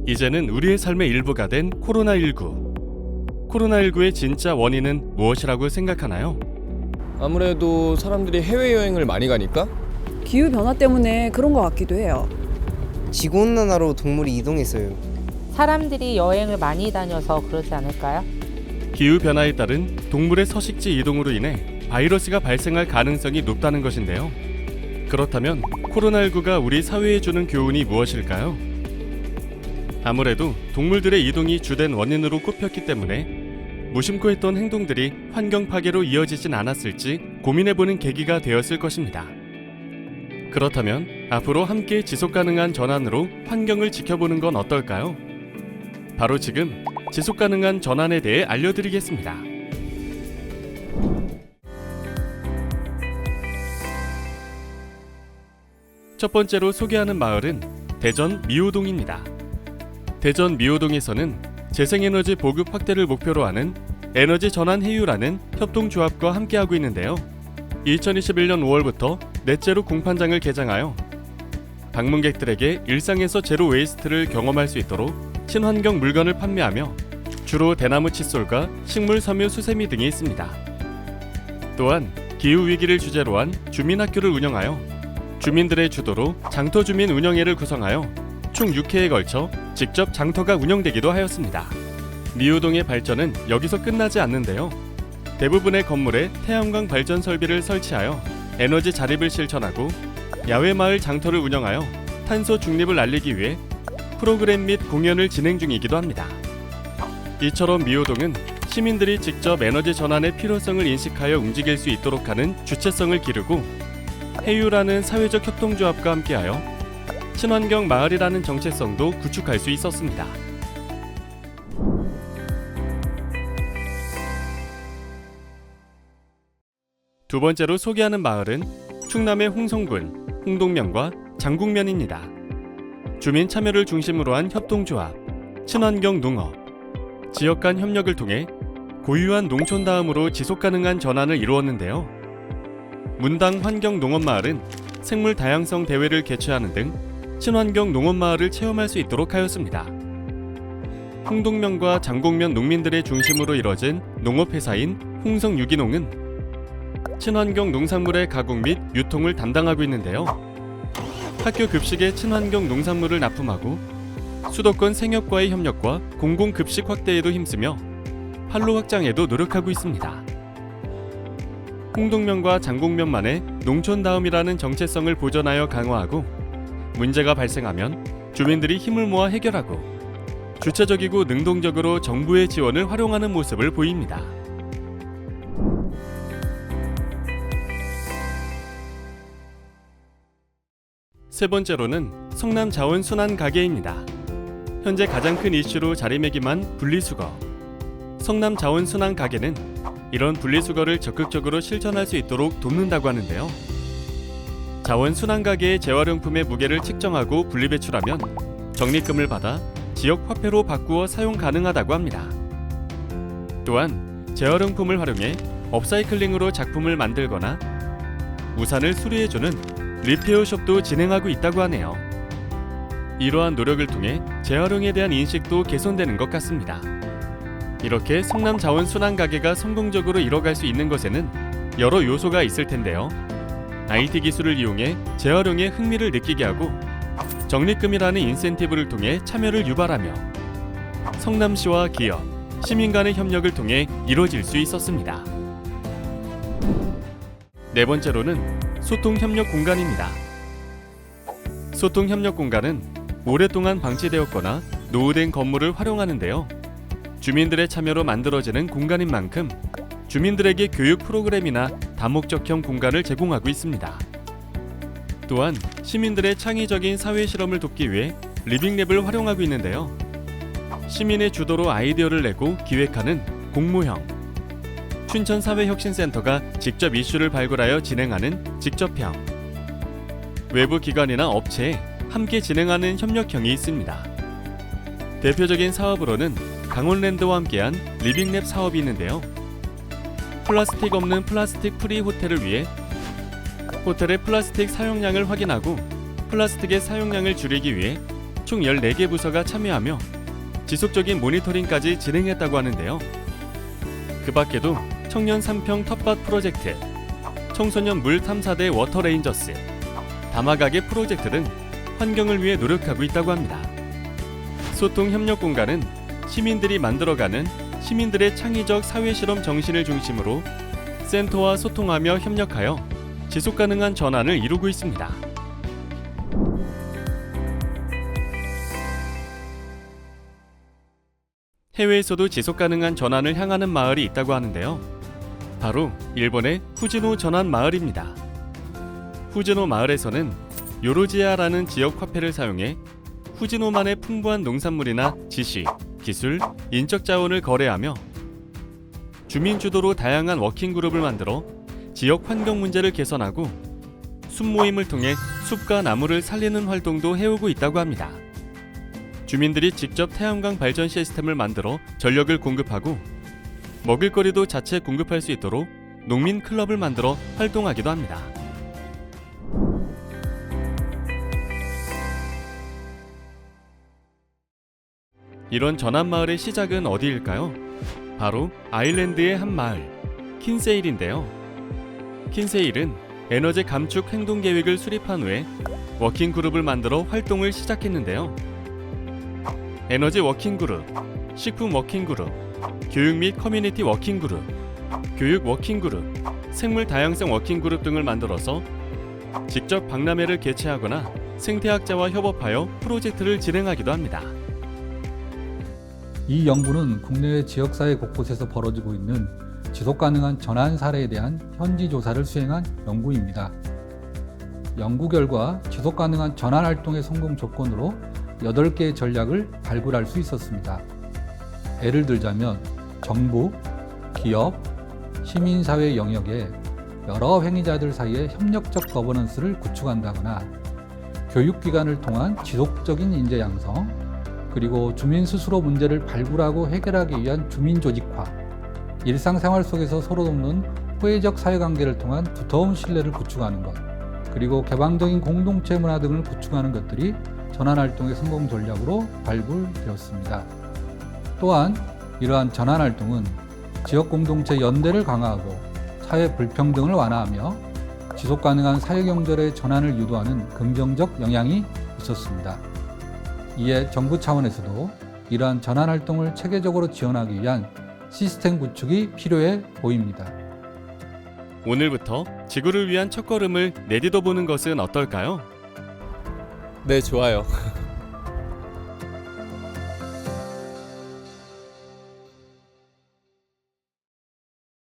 이제는 우리의 삶의 일부가 된 코로나19. 코로나19의 진짜 원인은 무엇이라고 생각하나요? 아무래도 사람들이 해외여행을 많이 가니까? 기후변화 때문에 그런 것 같기도 해요. 지구온난화로 동물이 이동했어요. 사람들이 여행을 많이 다녀서 그러지 않을까요? 기후변화에 따른 동물의 서식지 이동으로 인해 바이러스가 발생할 가능성이 높다는 것인데요. 그렇다면 코로나19가 우리 사회에 주는 교훈이 무엇일까요? 아무래도 동물들의 이동이 주된 원인으로 꼽혔기 때문에 무심코 했던 행동들이 환경 파괴로 이어지진 않았을지 고민해보는 계기가 되었을 것입니다. 그렇다면 앞으로 함께 지속가능한 전환으로 환경을 지켜보는 건 어떨까요? 바로 지금 지속가능한 전환에 대해 알려드리겠습니다. 첫 번째로 소개하는 마을은 대전 미호동입니다. 대전 미호동에서는 재생에너지 보급 확대를 목표로 하는 에너지 전환 해유라는 협동조합과 함께하고 있는데요. 2021년 5월부터 넷째로 공판장을 개장하여 방문객들에게 일상에서 제로 웨이스트를 경험할 수 있도록 친환경 물건을 판매하며 주로 대나무 칫솔과 식물 섬유 수세미 등이 있습니다. 또한 기후위기를 주제로 한 주민학교를 운영하여 주민들의 주도로 장터주민 운영회를 구성하여 총 6회에 걸쳐 직접 장터가 운영되기도 하였습니다. 미호동의 발전은 여기서 끝나지 않는데요. 대부분의 건물에 태양광 발전 설비를 설치하여 에너지 자립을 실천하고 야외 마을 장터를 운영하여 탄소 중립을 알리기 위해 프로그램 및 공연을 진행 중이기도 합니다. 이처럼 미호동은 시민들이 직접 에너지 전환의 필요성을 인식하여 움직일 수 있도록 하는 주체성을 기르고 해유라는 사회적 협동조합과 함께하여 친환경 마을이라는 정체성도 구축할 수 있었습니다. 두 번째로 소개하는 마을은 충남의 홍성군, 홍동면과 장곡면입니다. 주민 참여를 중심으로 한 협동조합, 친환경 농업, 지역 간 협력을 통해 고유한 농촌 다음으로 지속가능한 전환을 이루었는데요. 문당 환경농업마을은 생물 다양성 대회를 개최하는 등 친환경 농업마을을 체험할 수 있도록 하였습니다. 홍동면과 장곡면 농민들의 중심으로 이뤄진 농업회사인 홍성유기농은 친환경 농산물의 가공 및 유통을 담당하고 있는데요. 학교 급식에 친환경 농산물을 납품하고 수도권 생협과의 협력과 공공급식 확대에도 힘쓰며 판로 확장에도 노력하고 있습니다. 홍동면과 장곡면만의 농촌다움이라는 정체성을 보존하여 강화하고 문제가 발생하면 주민들이 힘을 모아 해결하고 주체적이고 능동적으로 정부의 지원을 활용하는 모습을 보입니다. 세 번째로는 성남 자원순환 가게입니다. 현재 가장 큰 이슈로 자리매김한 분리수거. 성남 자원순환 가게는 이런 분리수거를 적극적으로 실천할 수 있도록 돕는다고 하는데요. 자원순환 가게의 재활용품의 무게를 측정하고 분리배출하면 적립금을 받아 지역 화폐로 바꾸어 사용 가능하다고 합니다. 또한 재활용품을 활용해 업사이클링으로 작품을 만들거나 우산을 수리해주는 리페어숍도 진행하고 있다고 하네요. 이러한 노력을 통해 재활용에 대한 인식도 개선되는 것 같습니다. 이렇게 성남 자원순환 가게가 성공적으로 이뤄갈 수 있는 것에는 여러 요소가 있을 텐데요. IT 기술을 이용해 재활용에 흥미를 느끼게 하고 적립금이라는 인센티브를 통해 참여를 유발하며 성남시와 기업, 시민 간의 협력을 통해 이뤄질 수 있었습니다. 네 번째로는 소통협력 공간입니다. 소통협력 공간은 오랫동안 방치되었거나 노후된 건물을 활용하는데요. 주민들의 참여로 만들어지는 공간인 만큼 주민들에게 교육 프로그램이나 다목적형 공간을 제공하고 있습니다. 또한 시민들의 창의적인 사회 실험을 돕기 위해 리빙랩을 활용하고 있는데요. 시민의 주도로 아이디어를 내고 기획하는 공모형, 춘천사회혁신센터가 직접 이슈를 발굴하여 진행하는 직접형, 외부 기관이나 업체에 함께 진행하는 협력형이 있습니다. 대표적인 사업으로는 강원랜드와 함께한 리빙랩 사업이 있는데요. 플라스틱 없는 플라스틱 프리 호텔을 위해 호텔의 플라스틱 사용량을 확인하고 플라스틱의 사용량을 줄이기 위해 총 14개 부서가 참여하며 지속적인 모니터링까지 진행했다고 하는데요. 그 밖에도 청년 3평 텃밭 프로젝트, 청소년 물 탐사대 워터레인저스, 다마가게 프로젝트 등 환경을 위해 노력하고 있다고 합니다. 소통 협력 공간은 시민들이 만들어가는 시민들의 창의적 사회실험 정신을 중심으로 센터와 소통하며 협력하여 지속가능한 전환을 이루고 있습니다. 해외에서도 지속가능한 전환을 향하는 마을이 있다고 하는데요. 바로 일본의 후지노 전환 마을입니다. 후지노 마을에서는 요로지아라는 지역 화폐를 사용해 후지노만의 풍부한 농산물이나 지식, 기술, 인적 자원을 거래하며 주민 주도로 다양한 워킹 그룹을 만들어 지역 환경 문제를 개선하고 숲 모임을 통해 숲과 나무를 살리는 활동도 해오고 있다고 합니다. 주민들이 직접 태양광 발전 시스템을 만들어 전력을 공급하고 먹을거리도 자체 공급할 수 있도록 농민 클럽을 만들어 활동하기도 합니다. 이런 전환 마을의 시작은 어디일까요? 바로 아일랜드의 한 마을, 킨세일인데요. 킨세일은 에너지 감축 행동 계획을 수립한 후에 워킹 그룹을 만들어 활동을 시작했는데요. 에너지 워킹 그룹, 식품 워킹 그룹, 교육 및 커뮤니티 워킹 그룹, 교육 워킹 그룹, 생물 다양성 워킹 그룹 등을 만들어서 직접 박람회를 개최하거나 생태학자와 협업하여 프로젝트를 진행하기도 합니다. 이 연구는 국내외 지역사회 곳곳에서 벌어지고 있는 지속가능한 전환 사례에 대한 현지 조사를 수행한 연구입니다. 연구 결과 지속가능한 전환 활동의 성공 조건으로 8개의 전략을 발굴할 수 있었습니다. 예를 들자면 정부, 기업, 시민사회 영역에 여러 행위자들 사이의 협력적 거버넌스를 구축한다거나 교육기관을 통한 지속적인 인재 양성, 그리고 주민 스스로 문제를 발굴하고 해결하기 위한 주민 조직화, 일상생활 속에서 서로 돕는 호혜적 사회관계를 통한 두터운 신뢰를 구축하는 것, 그리고 개방적인 공동체 문화 등을 구축하는 것들이 전환활동의 성공 전략으로 발굴되었습니다. 또한 이러한 전환활동은 지역 공동체 연대를 강화하고 사회 불평등을 완화하며 지속가능한 사회경제의 전환을 유도하는 긍정적 영향이 있었습니다. 이에 정부 차원에서도 이러한 전환활동을 체계적으로 지원하기 위한 시스템 구축이 필요해 보입니다. 오늘부터 지구를 위한 첫걸음을 내딛어 보는 것은 어떨까요? 네, 좋아요.